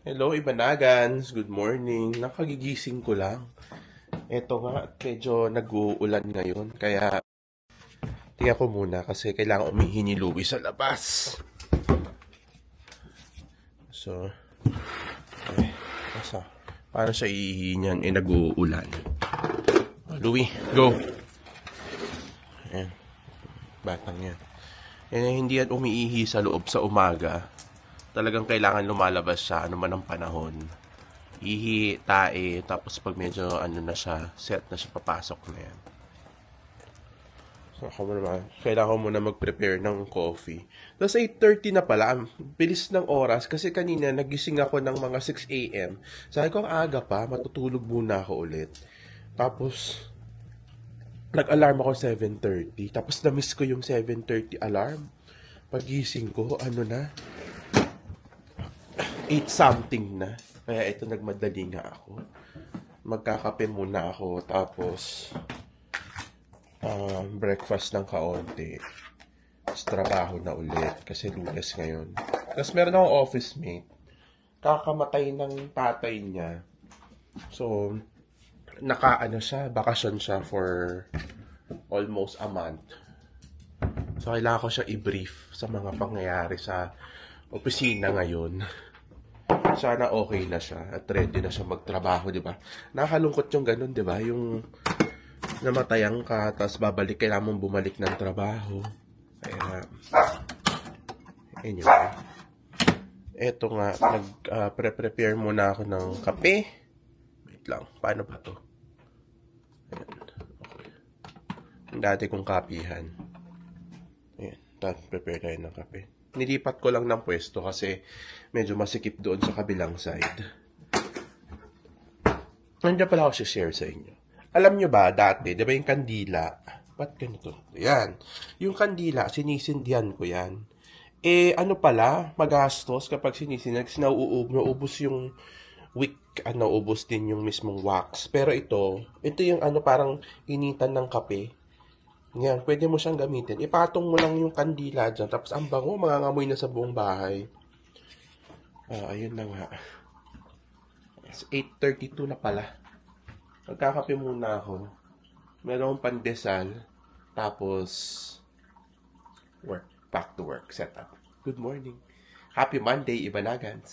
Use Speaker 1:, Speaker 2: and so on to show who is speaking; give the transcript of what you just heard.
Speaker 1: Hello, Ibanagans. Good morning. Nakagigising ko lang. Eto nga, medyo nag-uulan ngayon. Kaya, tingnan ko muna kasi kailangan umihi ni Louie sa labas. So, ay, asa? Paano siya iihi niyan? Nag-uulan. Louie, go! Ayan, batang yan. Hindi yan umiihi sa loob sa umaga. Talagang kailangan lumalabas siya ano man ang panahon. Ihi, tae, tapos pag medyo ano na siya, set na siya, papasok na yan. So, ako naman, kailangan ko muna mag-prepare ng coffee. Tapos 8:30 na pala, ang bilis ng oras kasi kanina nagising ako ng mga 6 a.m. Sabi ko, ang aga pa, matutulog muna ako ulit. Tapos, nag-alarm ako 7:30. Tapos na-miss ko yung 7:30 alarm. Pagising ko, ano na, 8 something na. Kaya ito, nagmadali nga ako. Magkakape muna ako, tapos breakfast ng kaonti. Tapos trabaho na ulit, kasi Lunes ngayon. Tapos meron akong office mate. Kakamatay ng tatay niya. So, naka-ano siya, bakasyon siya for almost a month. So, kailangan ko siya i-brief sa mga pangyayari sa opisina ngayon. Sana okay na siya at ready na siya magtrabaho, di ba? Nakakalungkot yung ganun, di ba? Yung namatayan ka, tapos babalik, kailangan mong bumalik ng trabaho. Kaya, anyway. Eto nga, nag-prepare muna ako ng kape. Wait lang, paano ba to? Ayan, okay. Yung dati kong kapihan. Ayan, prepare tayo ng kape. Nilipat ko lang ng pwesto kasi medyo masikip doon sa kabilang side. Nandiyan pala ako share sa inyo. Alam nyo ba, dati, di ba yung kandila? Ba't ganito? Yan. Yung kandila, sinisindihan ko yan. Ano pala, magastos kapag sinisindihan kasi nauubos yung wick, nauubos din yung mismong wax. Pero ito yung parang initan ng kape. Yan, pwede mo siyang gamitin. Ipatong mo lang yung kandila dyan. Tapos ang bango, mangangamoy na sa buong bahay. Ayun na nga. It's 8:32 na pala. Magkakape muna ako. Meron akong pandesal. Tapos, back to work, setup. Good morning. Happy Monday, Ibanagans.